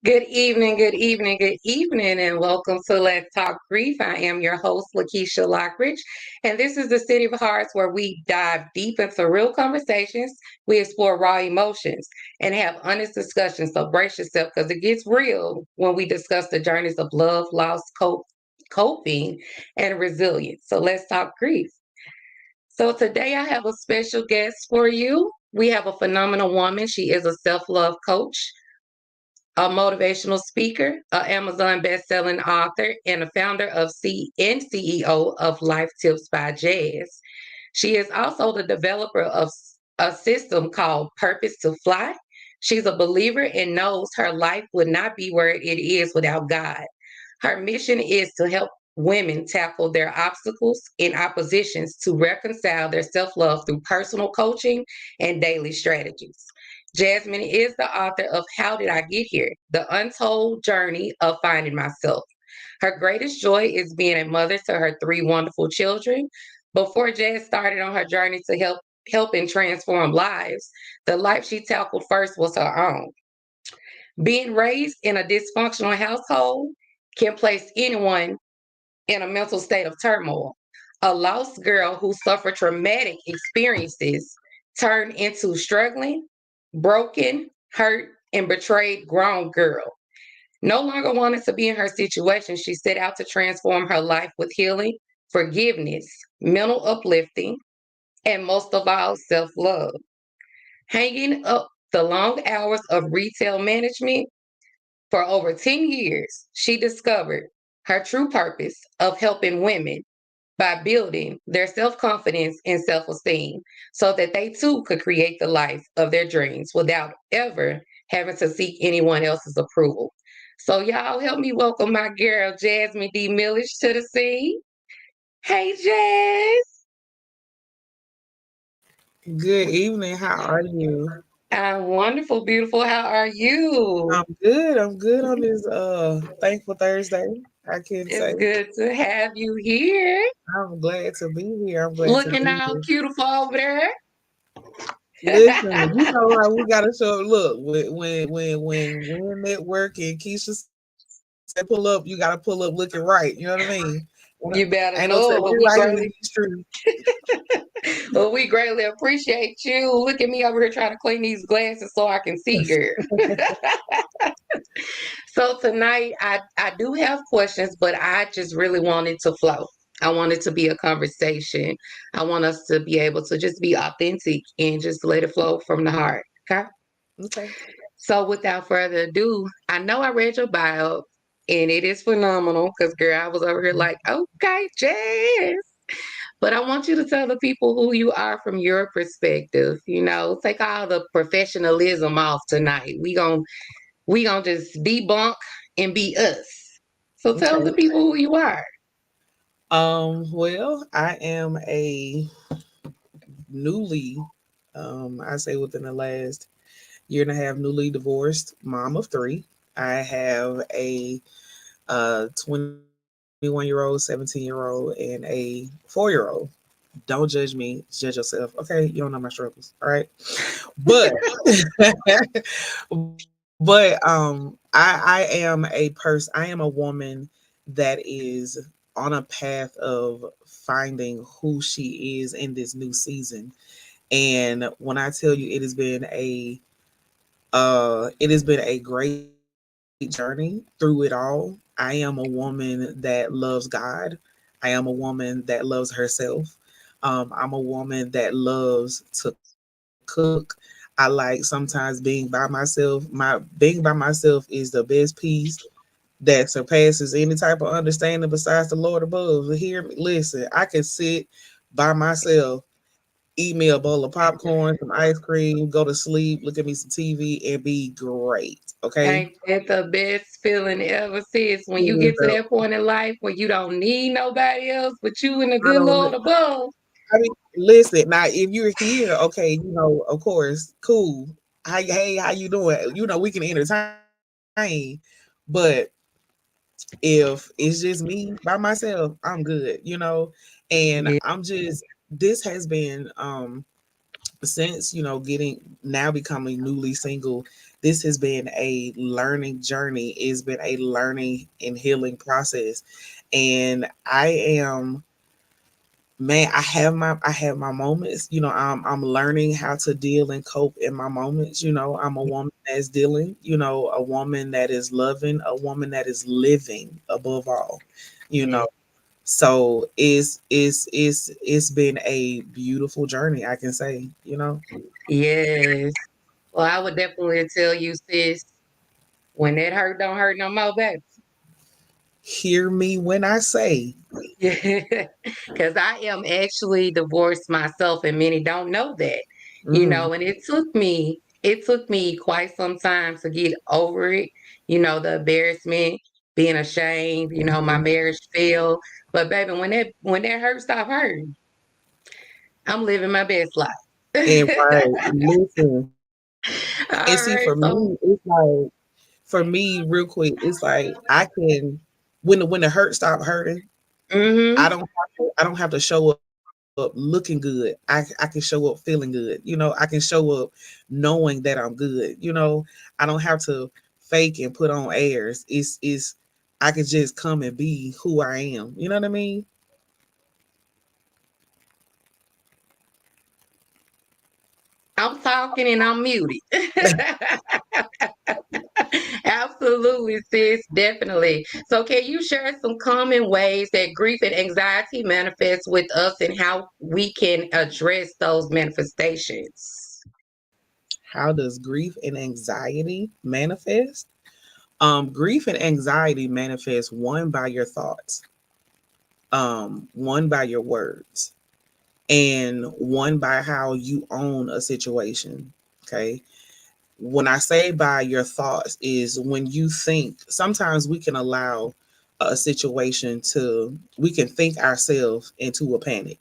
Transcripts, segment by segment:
Good evening, good evening, good evening, and welcome to Let's Talk Grief. I am your host, Lakecia Lockridge, and this is the City of Hearts where we dive deep into real conversations, we explore raw emotions, and have honest discussions. So brace yourself because it gets real when we discuss the journeys of love, loss, coping, and resilience. So let's talk grief. So today I have a special guest for you. We have a phenomenal woman. She is a self-love coach, a motivational speaker, an Amazon best-selling author, and a founder of and CEO of Life Tips by Jazz. She is also the developer of a system called Purpose to Fly. She's a believer and knows her life would not be where it is without God. Her mission is to help women tackle their obstacles and oppositions to reconcile their self love through personal coaching and daily strategies. Jasmine is the author of How Did I Get Here? The Untold Journey of Finding Myself. Her greatest joy is being a mother to her three wonderful children. Before Jazz started on her journey to help and transform lives, the life she tackled first was her own. Being raised in a dysfunctional household can place anyone in a mental state of turmoil. A lost girl who suffered traumatic experiences turned into struggling, broken, hurt, and betrayed grown girl. No longer wanting to be in her situation, she set out to transform her life with healing, forgiveness, mental uplifting, and most of all, self love. Hanging up the long hours of retail management for over 10 years, she discovered her true purpose of helping women by building their self confidence and self esteem so that they too could create the life of their dreams without ever having to seek anyone else's approval. So, y'all help me welcome my girl, Jasmine D. Millish, to the scene. Hey, Jazz. Good evening. How are you? I'm wonderful, beautiful. How are you? I'm good. I'm good on this thankful Thursday. I can It's say good to have you here. I'm glad to be here. I'm glad to Looking be all here. beautiful over there. Listen, you know how we gotta show up. Look, when network and Keisha said pull up, you gotta pull up looking right. You know what I mean? You better Ain't no know it. telling Well, you right in these streets. well, we greatly appreciate you. Look at me over here trying to clean these glasses so I can see, girl. So tonight, I do have questions, but I just really want it to flow. I want it to be a conversation. I want us to be able to just be authentic and just let it flow from the heart. Okay. Okay. So without further ado, I know I read your bio and it is phenomenal because, girl, I was over here like, okay, Jazz. But I want you to tell the people who you are from your perspective. You know, take all the professionalism off tonight. We gonna just debunk and be us. So tell Okay. the people who you are. Well, I am a newly, I say within the last year and a half, newly divorced mom of three. I have a 21-year-old, 17-year-old, and a 4-year-old. Don't judge me, judge yourself. Okay, you don't know my struggles. All right. But I am a person, I am a woman that is on a path of finding who she is in this new season. And when I tell you it has been a great journey through it all. I am a woman that loves God. I am a woman that loves herself. I'm a woman that loves to cook. I like sometimes being by myself. Being by myself is the best peace that surpasses any type of understanding besides the Lord above. Hear me, listen. I can sit by myself, eat me a bowl of popcorn, some ice cream, go to sleep, look at me some TV, and be great. Okay. Ain't that the best feeling ever, sis? When you Is get to that point in life where you don't need nobody else but you and the I good don't. Lord above. I mean, listen. Now, if you're here, okay, of course, cool. Hey, how you doing? We can entertain, but if it's just me by myself, I'm good. And Yeah. I'm just. This has been since getting now becoming newly single, this has been a learning journey. It's been a learning and healing process, and I am, man, I have my moments. I'm learning how to deal and cope in my moments. I'm a woman that's dealing, a woman that is loving, a woman that is living above all. you Yeah. know so it's been a beautiful journey, I can say. Yes. Well, I would definitely tell you, sis, when that hurt don't hurt no more, baby. Hear me when I say, Yeah, because I am actually divorced myself, and many don't know that. mm, And it took me quite some time to get over it. The embarrassment, being ashamed. My marriage failed, but baby, when that hurt stop hurting, I'm living my best life. and right, listen, and All see, right, for so. me, it's like, for me, real quick, it's like I can, when the hurt stop hurting, Hmm. I don't have to show up looking good. I can show up feeling good. I can show up knowing that I'm good. I don't have to fake and put on airs. It's I can just come and be who I am. You know what I mean? I'm talking and I'm muted. Absolutely, sis, definitely. So, can you share some common ways that grief and anxiety manifest with us and how we can address those manifestations? How does grief and anxiety manifest? Grief and anxiety manifest, one, by your thoughts, one, by your words, and one, by how you own a situation. Okay. When I say by your thoughts, is when you think, sometimes we can allow a situation to, we can think ourselves into a panic.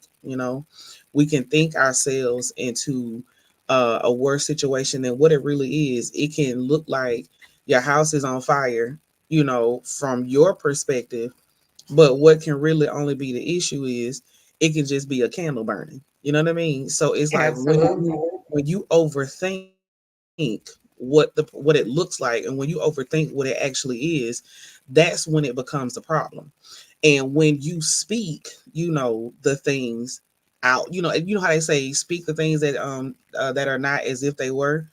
We can think ourselves into a worse situation than what it really is. It can look like your house is on fire, from your perspective, but what can really only be the issue is it can just be a candle burning. You know what I mean? So it's like Absolutely. when you overthink what it looks like, and when you overthink what it actually is, that's when it becomes a problem. And when you speak, the things out, how they say speak the things that are not as if they were.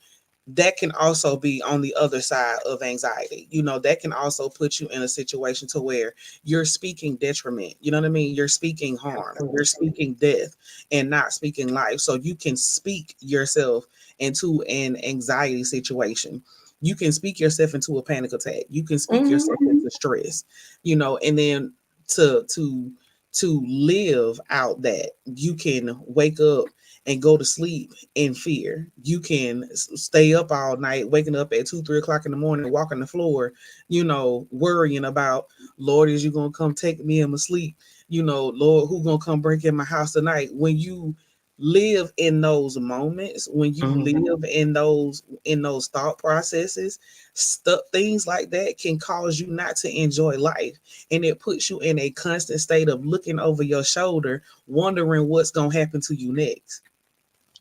That can also be on the other side of anxiety. That can also put you in a situation to where you're speaking detriment. You know what I mean? You're speaking harm, you're speaking death, and not speaking life. So you can speak yourself into an anxiety situation. You can speak yourself into a panic attack. You can speak Hmm. yourself into stress, and then to live out that, you can wake up and go to sleep in fear. You can stay up all night, waking up at 2, 3 o'clock in the morning, walking the floor, worrying about, Lord, is you gonna come take me in my sleep? Lord, who gonna come break in my house tonight? When you live in those moments, when you Hmm. live in those thought processes, stuff, things like that can cause you not to enjoy life, and it puts you in a constant state of looking over your shoulder, wondering what's gonna happen to you next.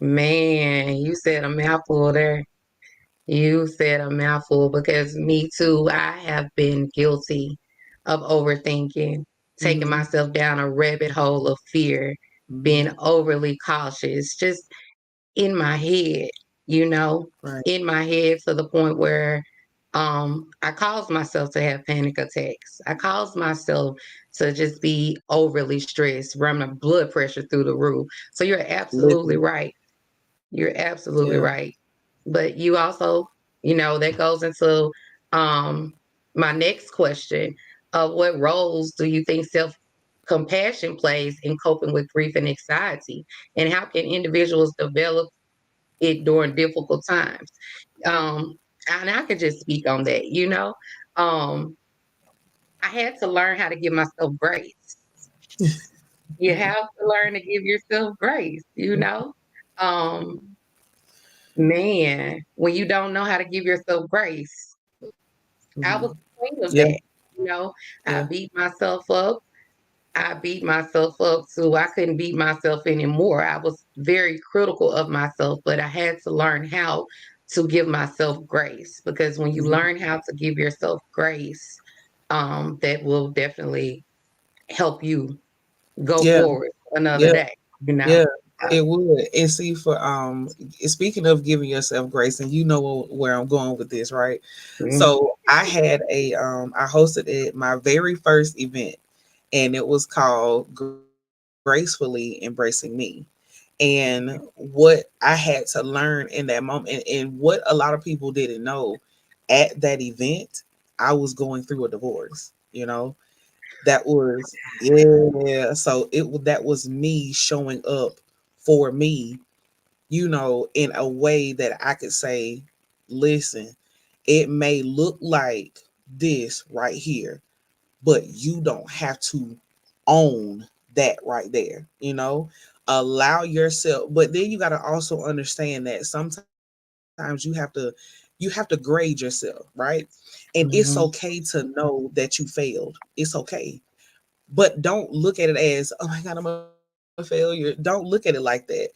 Man, you said a mouthful there. You said a mouthful because me too, I have been guilty of overthinking, taking Mm-hmm. myself down a rabbit hole of fear, being Mm-hmm. overly cautious, just in my head, you know, Right. in my head to the point where I caused myself to have panic attacks. I caused myself to just be overly stressed, run my blood pressure through the roof. So you're absolutely Listen. right. You're absolutely Yeah. right. But you also, that goes into um my next question of what roles do you think self compassion plays in coping with grief and anxiety? And how can individuals develop it during difficult times? Um, and I could just speak on that. Um, I had to learn how to give myself grace. You have to learn to give yourself grace. Um, Man, when you don't know how to give yourself grace, I Mm-hmm. was afraid of Yeah. that. You know, I Yeah. beat myself up. I beat myself up too. I couldn't beat myself anymore. I was very critical of myself, but I had to learn how to give myself grace, because when you Mhm. learn how to give yourself grace, that will definitely help you go Yeah, forward another yeah, day, you know. yeah. It would. And see, for speaking of giving yourself grace, and you know where I'm going with this, right? Mhm. So I had I hosted my very first event, and it was called Gracefully Embracing Me. And what I had to learn in that moment, and what a lot of people didn't know, at that event, I was going through a divorce. That was, yeah. So that was me showing up for me, in a way that I could say, listen, it may look like this right here, but you don't have to own that right there. Allow yourself, but then you got to also understand that sometimes you have to grade yourself, right? And it's okay Mhm. to know that you failed. It's okay, but don't look at it as, oh my God, I'm a failure. Don't look at it like that.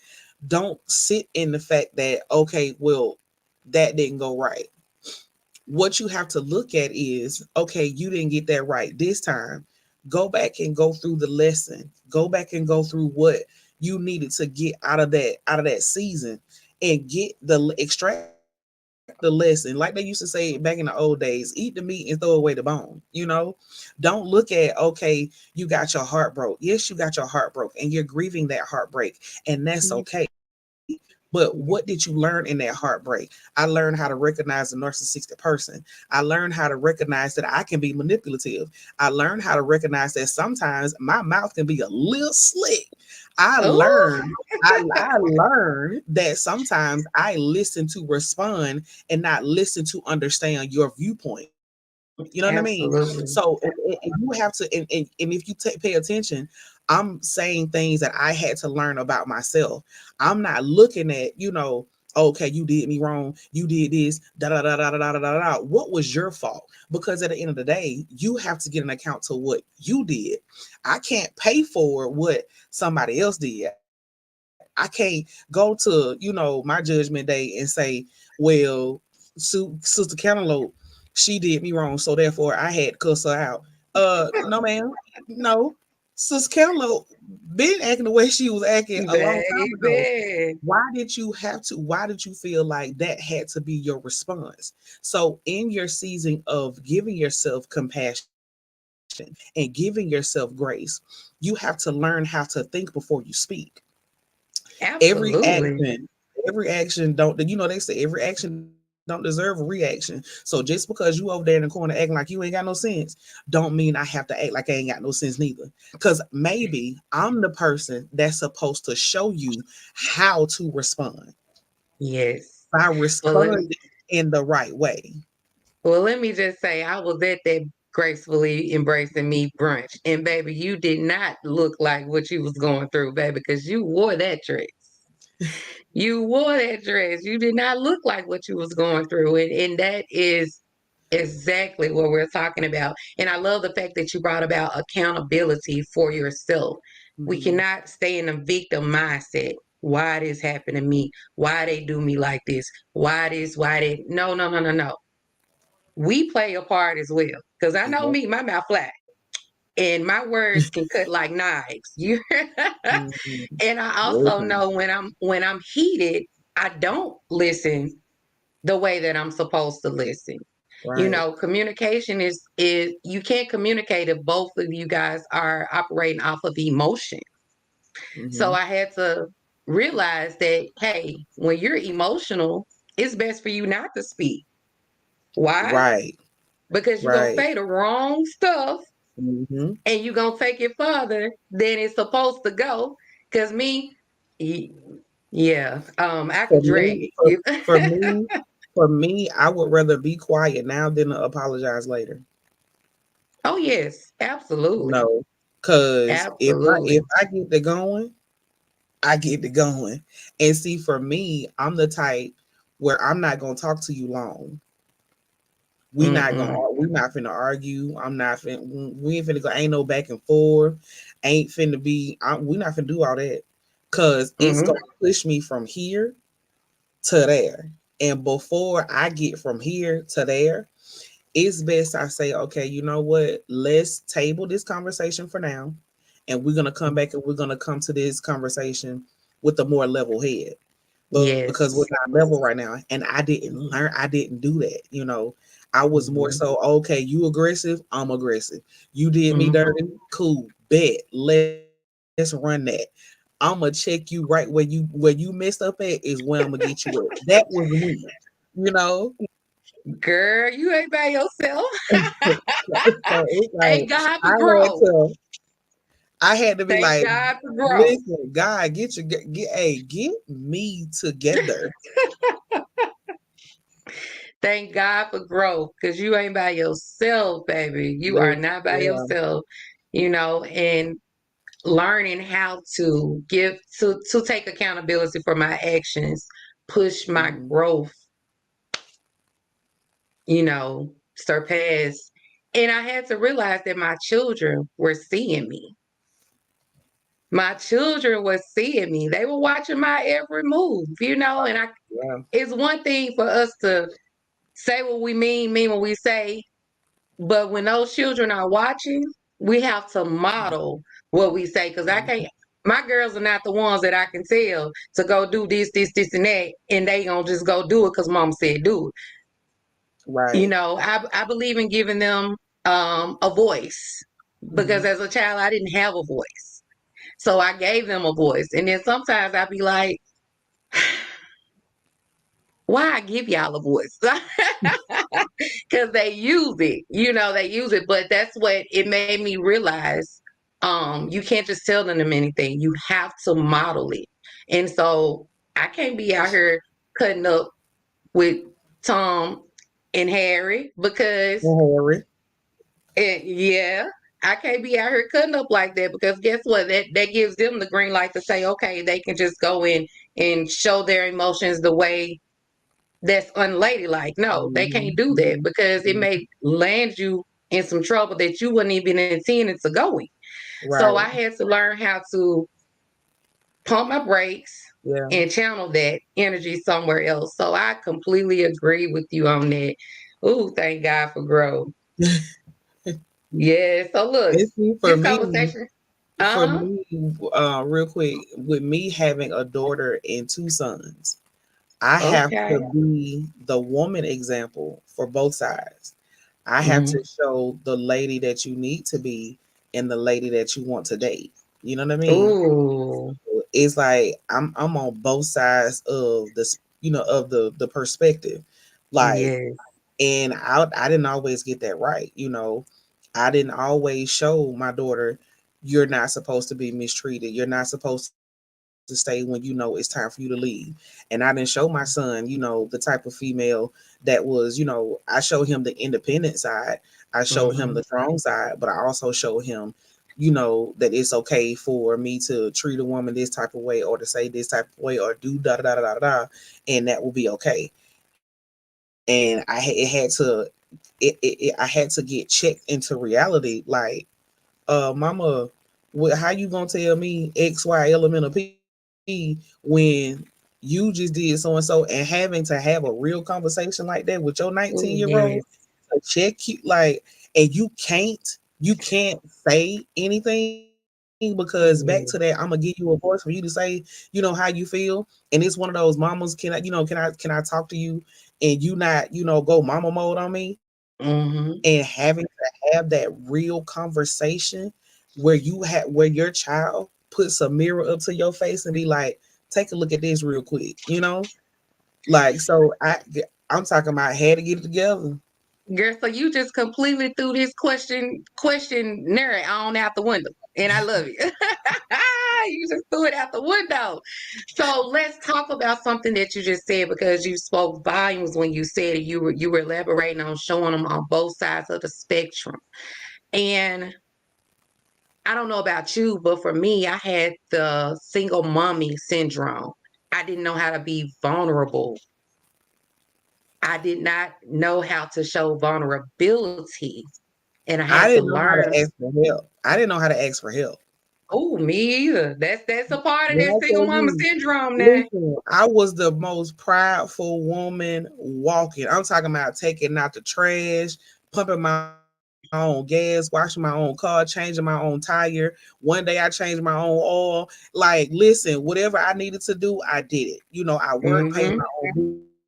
Don't sit in the fact that, okay, well, that didn't go right. What you have to look at is, okay, you didn't get that right this time. Go back and go through the lesson. Go back and go through what you needed to get out of that season, and get the extract the lesson. Like they used to say back in the old days, eat the meat and throw away the bone. Don't look at, okay, you got your heart broke. Yes, you got your heart broke, and you're grieving that heartbreak, and that's okay. But what did you learn in that heartbreak? I learned how to recognize a narcissistic person. I learned how to recognize that I can be manipulative. I learned how to recognize that sometimes my mouth can be a little slick. I Oh, learned I learned that sometimes I listen to respond and not listen to understand your viewpoint. You know what I mean? So absolutely. and you have to, and if you pay attention, I'm saying things that I had to learn about myself. I'm not looking at, okay, you did me wrong, you did this, da da da da da da da da. Da. What was your fault? Because at the end of the day, you have to get an account to what you did. I can't pay for what somebody else did. I can't go to, my judgment day and say, well, Sister Cantaloupe, she did me wrong, so therefore I had to cuss her out. No, ma'am. No. Sister Cantaloupe been acting the way she was acting a long time ago. Baby. Why did you feel like that had to be your response? So in your season of giving yourself compassion and giving yourself grace, you have to learn how to think before you speak. every Absolutely. action every action don't, they say every action don't deserve a reaction. So just because you over there in the corner acting like you ain't got no sense, don't mean I have to act like I ain't got no sense neither. Because maybe I'm the person that's supposed to show you how to respond Yes. by Well, let responding me in the right way. let me just say, I was at that gracefully embracing me brunch, and baby, you did not look like what you was going through, baby, because you wore that dress. You wore that dress. You did not look like what you was going through. And that is exactly what we're talking about. And I love the fact that you brought about accountability for yourself. We Mhm. cannot stay in a victim mindset. Why this happened to me? Why they do me like this? Why this? Why that? No, no, no, no, no. We play a part as well. Because I know Yeah. me, my mouth flat. And my words can cut like knives. You Mhm. and I also Listen. know when I'm heated, I don't listen the way that I'm supposed to listen. Right. Communication is you can't communicate if both of you guys are operating off of emotion. So Hmm. I had to realize that, hey, when you're emotional, it's best for you not to speak. Why? Right. Because you're gonna Right. say the wrong stuff Hmm. and you're gonna take it further than it's supposed to go. Cause me, y- yeah, I For could drag me, for, it. for me, for me, I would rather be quiet now than apologize later. Oh yes, absolutely. No, because if Absolutely. I get to going, I get to going. And see, for me, I'm the type where I'm not gonna talk to you long. Mm-mm. we not finna argue. I'm not finna we ain't finna go ain't no back and forth. Ain't finna be we not finna do all that. Cause it's Mm-hmm. gonna push me from here to there. And before I get from here to there, it's best I say, okay, you know what? Let's table this conversation for now. And we're gonna come back and we're gonna come to this conversation with a more level head. Because we're Yes. not level right now. And I didn't do that, you know. I was more Mm-hmm. so, okay, you aggressive, I'm aggressive. You did me Mm-hmm. dirty, cool, bet. Let's run that. I'ma check you right where you messed up at is where I'm gonna get you at. That was me, you know. Girl, you ain't by yourself. So it's like Thank God I for had growth. to I had to be Thank like, God for growth. listen, God, get me together. Thank God for growth because you ain't by yourself, baby. You are Listen, not by yeah. yourself, and learning how to take accountability for my actions, push my Mhm. growth, surpass. And I had to realize that my children were seeing me. My children were seeing me. They were watching my every move, and Yeah. it's one thing for us to say what we mean what we say. But when those children are watching, we have to model what we say because I can't. My girls are not the ones that I can tell to go do this, and that, and they gonna just go do it because mom said do it. Right. I believe in giving them a voice because Mhm. as a child I didn't have a voice, so I gave them a voice, and then sometimes I'd be like, why I give y'all a voice? Because they use it, they use it. But that's what it made me realize. You can't just tell them anything. You have to model it. And so I can't be out here cutting up with Tom and Harry because And Harry. yeah, I can't be out here cutting up like that because guess what? That gives them the green light to say, okay, they can just go in and show their emotions the way that's unladylike. No, they can't Mhm. do that Mhm. because it Mhm. may land you in some trouble that you wouldn't even intend to go in. So I Right. had to learn how to pump my brakes Yeah. and channel that energy somewhere else. So I completely agree with you on that. Ooh, thank God for growth. Yeah. So look, And see, this conversation. for Uh huh. me, real quick, with me having a daughter and two sons, I have Okay. to be the woman example for both sides. I have Mm-hmm. to show the lady that you need to be and the lady that you want to date. You know what I mean? Ooh. It's like I'm on both sides of this, of the perspective. Like, Yes. and I didn't always get that right. I didn't always show my daughter you're not supposed to be mistreated. You're not supposed to stay when it's time for you to leave. And I didn't show my son, the type of female that was, I showed him the independent side. I showed him the Mm-hmm. strong side, but I also showed him, that it's okay for me to treat a woman this type of way or to say this type of way or do da da da da da da, and that will be okay. And I had to get checked into reality. Like, mama, how you gonna tell me X, Y element of P when you just did so and so, and having to have a real conversation like that with your 19-year-old Yes. to check you, like, and you can't say anything because back to that, I'm gonna give you a voice for you to say, how you feel. And it's one of those mamas, can I talk to you and you not, go mama mode on me, Mm-hmm. and having to have that real conversation where your child puts a mirror up to your face and be like, take a look at this real quick. Like, so I'm talking about had to get it together. Girl, so you just completely threw this questionnaire on out the window. And I love it. You just threw it out the window. So let's talk about something that you just said because you spoke volumes when you said it. You were elaborating on showing them on both sides of the spectrum. And I don't know about you, but for me, I had the single mommy syndrome. I didn't know how to be vulnerable I did not know how to show vulnerability, and I had I to didn't know how learn. to ask for help. I didn't know how to ask for help. Oh, me either. That's a part of When that I single tell mama you, syndrome now. listen, I was the most prideful woman walking. I'm talking about taking out the trash, pumping my own gas, washing my own car, changing my own tire. One day I changed my own oil. Like, listen, whatever I needed to do, I did it. I worked, paid my Mm-hmm. own bills,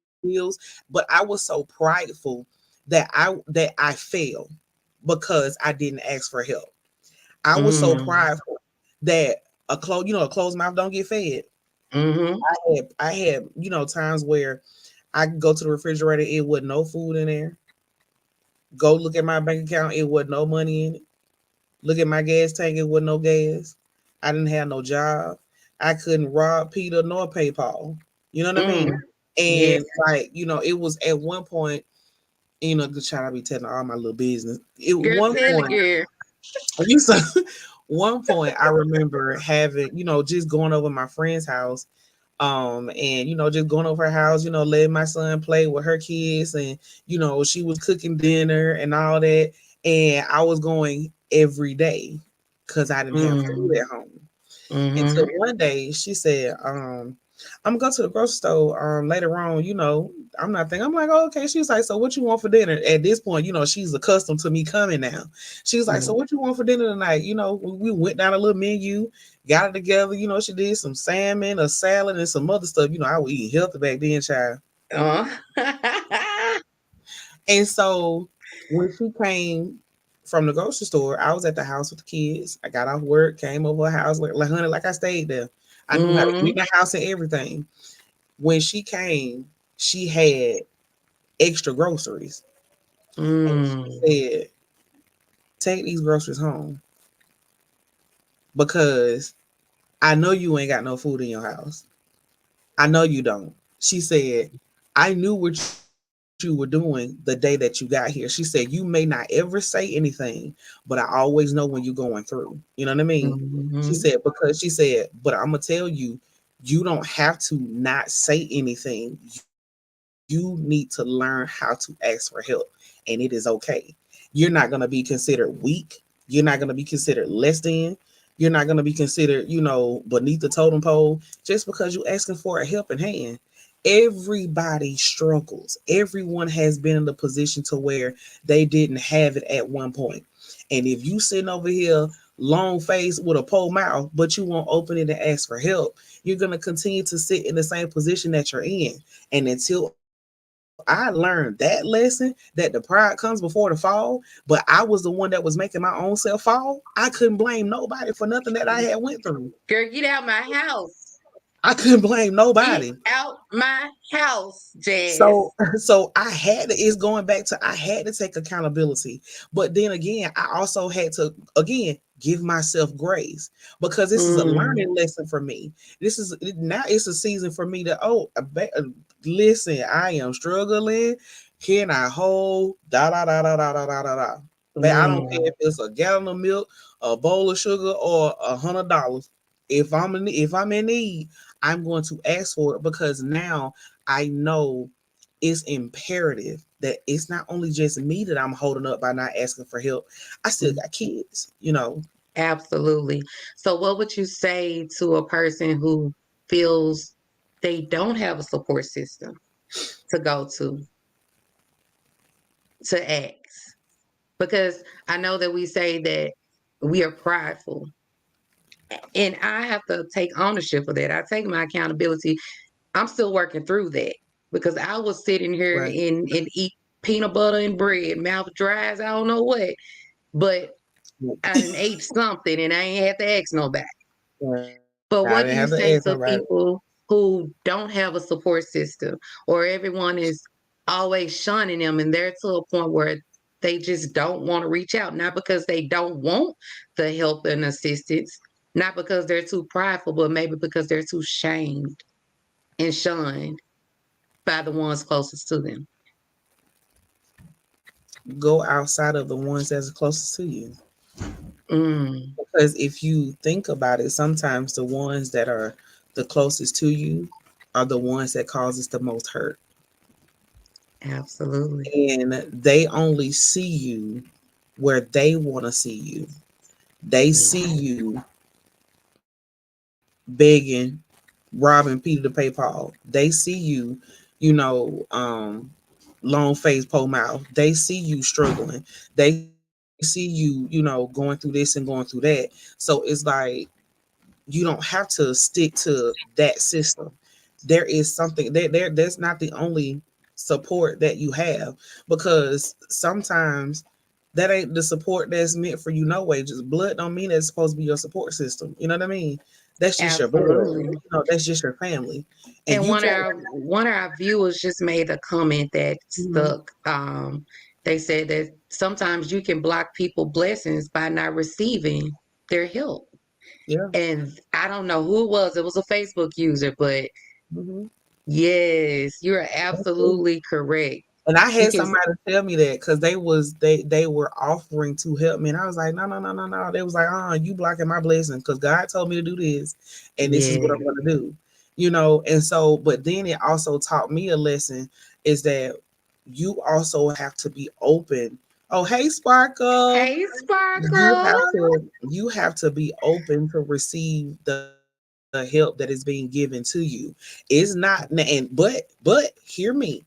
but I was so prideful that I failed because I didn't ask for help. I was so Mm. prideful that a closed mouth don't get fed. Mm-hmm. I had times where I could go to the refrigerator, it wasn't no food in there. Go look at my bank account, it wasn't no money in it. Look at my gas tank, it wasn't no gas. I didn't have no job. I couldn't rob Peter nor pay Paul. You know what I mean? Mm. Yes. And it was at one point, the child I be telling all my little business. At Girl, one tell it, point, girl. you saw one point I remember having, just going over my friend's house, and just going over her house, letting my son play with her kids, and she was cooking dinner and all that, and I was going every day because I didn't have food Mm. at home. Until Mm-hmm. one day she said, I'm gonna go to the grocery store later on, I'm not thinking, I'm like, oh, okay. She's like, so what you want for dinner? At this point, she's accustomed to me coming now. She's like, so Mm. what you want for dinner tonight? We went down a little menu, got it together, she did some salmon, a salad, and some other stuff. I was eating healthy back then, child. Oh. And so when she came from the grocery store, I was at the house with the kids. I got off work, came over her house, like honey, like I stayed there. I knew how to get Mm. in the house and everything. When she came, she had extra groceries. And she Mm. said, take these groceries home because I know you ain't got no food in your house. I know you don't. She said, I knew what you were doing the day that you got here. She said, you may not ever say anything, but I always know when you're going through. You know what I mean? Mm-hmm. She said, but I'm going to tell you, you don't have to not say anything. You need to learn how to ask for help, and it is okay. You're not going to be considered weak. You're not going to be considered less than. You're not going to be considered, beneath the totem pole just because you're asking for a helping hand. Everybody struggles. Everyone has been in the position to where they didn't have it at one point. And if you sitting over here long face with a pole mouth, but you won't open it and ask for help, you're gonna continue to sit in the same position that you're in. And until I learned that lesson, that the pride comes before the fall, but I was the one that was making my own self fall, I couldn't blame nobody for nothing that I had went through. Girl, get out my house. I couldn't blame nobody. Get out my house, So Jazz. so it's going back to, I had to take accountability. But then again, I also had to again give myself grace because this is a Mm. learning lesson for me. Now it's a season for me to, listen, I am struggling. Can I hold da da da da da da da da da? But I don't care Mm. if it's a gallon of milk, a bowl of sugar, or $100. If I'm in need, I'm going to ask for it because now I know it's imperative that it's not only just me that I'm holding up by not asking for help. I still Mm. got kids. Absolutely. So, what would you say to a person who feels they don't have a support system to go to ask? Because I know that we say that we are prideful, and I have to take ownership of that. I take my accountability. I'm still working through that because I was sitting here Right. and eat peanut butter and bread, mouth dry as I don't know what, but I didn't ate something and I ain't had to ask nobody. Right. I didn't But have what to do you ask say nobody. to people who don't have a support system or everyone is always shunning them and they're to a point where they just don't want to reach out, not because they don't want the help and assistance, not because they're too prideful, but maybe because they're too shamed and shunned by the ones closest to them. Go outside of the ones that's closest to you. Mm, Because if you think about it, sometimes the ones that are the closest to you are the ones that causes the most hurt. Absolutely. and they only see you where they want to see you. They see Yeah. you begging, robbing Peter to pay Paul. They see you, long face, po mouth. They see you struggling. They see you, going through this and going through that. So it's like you don't have to stick to that system. There is something that's not the only support that you have, because sometimes that ain't the support that's meant for you. No way. Just blood don't mean it's supposed to be your support system. You know what I mean? That's just your blood. Absolutely. That's just your family. And And you one of can't. our viewers just made a comment that Mhm. stuck. They said that sometimes you can block people blessings by not receiving their help. Yeah. And I don't know who it was. It was a Facebook user, but Hmm. yes, you're absolutely correct. And I You had can, somebody tell me that because they were offering to help me, and I was like, no, no, no, no, no. They was like, you blocking my blessing because God told me to do this, and this is what yeah, I'm going to do, And so, but then it also taught me a lesson is that you also have to be open. Oh, hey, Sparkle, hey, Sparkle. you have to be open to receive the help that is being given to you. It's not, but hear me,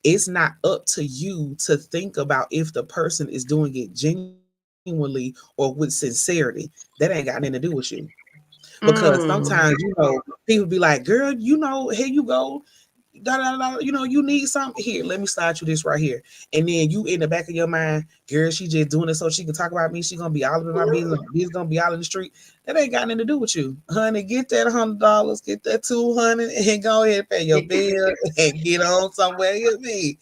it's not up to you to think about if the person is doing it genuinely or with sincerity. That ain't got nothing to do with you. Because sometimes, Mm, people be like, girl, here you go. You need something. Here, let me slide you this right here. And then you in the back of your mind, girl, she just doing it so she can talk about me. She gonna be all up in my business. Business gonna be all in the street. That ain't got nothing to do with you, honey. Get that $100, get that 200, and go ahead and pay your bill and get on somewhere with me.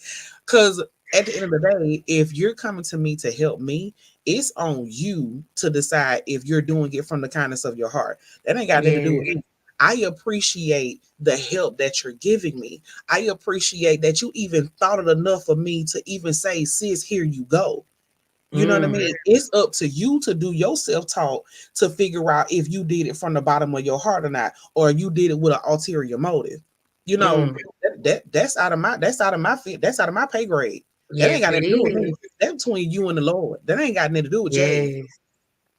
Cause at the end of the day, if you're coming to me to help me, it's on you to decide if you're doing it from the kindness of your heart. That ain't got nothing to do yeah. with me. I appreciate the help that you're giving me. I appreciate that you even thought it enough of me to even say, sis, here you go. You know what I Mm, mean? It's up to you to do your self-talk to figure out if you did it from the bottom of your heart or not, or you did it with an ulterior motive. You know, mm. that's out of my pay grade. That ain't Yes, got it nothing to do with me. is. That's between you and the Lord. That ain't got nothing to do with Jazz. Yes,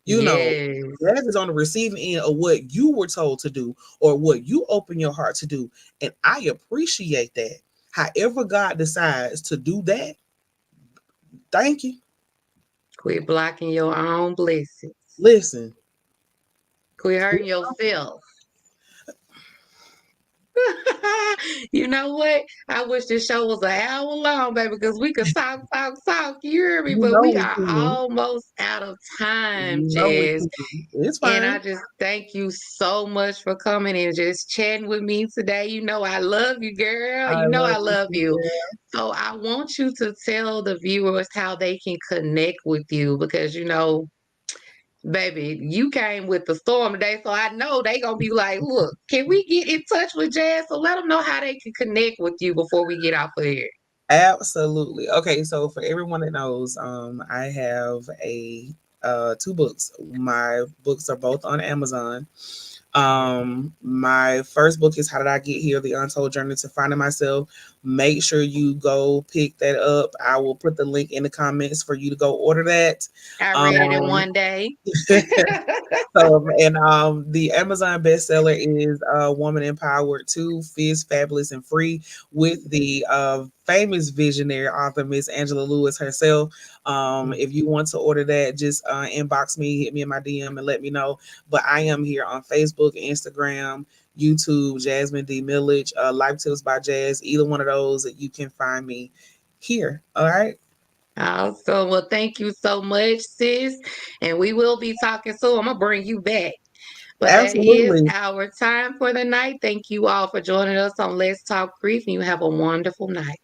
You know, yes. Jazz is on the receiving end of what you were told to do or what you open your heart to do. And I appreciate that. However, God decides to do that, thank you. Quit blocking your own blessings. Listen, Quit hurting yourself. You know what? I wish this show was an hour long, baby, because we could talk, talk, talk. You hear me? you But know we we are can. almost out of time, You know we Jazz. can. It's And fine. I just thank you so much for coming and just chatting with me today. You know, I love you, girl. I You know, love I you love too, you. girl. So I want you to tell the viewers how they can connect with you because, baby, you came with the storm today. So I know they going to be like, look, can we get in touch with Jazz? So let them know how they can connect with you before we get off of here. Absolutely. Okay, so for everyone that knows, I have a two books. My books are both on Amazon. My first book is How Did I Get Here? The Untold Journey to Finding Myself. Make sure you go pick that up. I will put the link in the comments for you to go order that. I read it in Um, one day. and the Amazon bestseller is Woman Empowered 2, Fierce, Fabulous, and Free with the famous visionary author, Miss Angela Lewis herself. If you want to order that, just inbox me, hit me in my DM and let me know. But I am here on Facebook, Instagram, YouTube, Jasmine D. Millage, Life Tips by Jazz. Either one of those that you can find me here. All right. Awesome. Well, thank you so much, sis. And we will be talking soon. I'm going to bring you back. But that is Absolutely. our time for the night. Thank you all for joining us on Let's Talk Grief. And you have a wonderful night.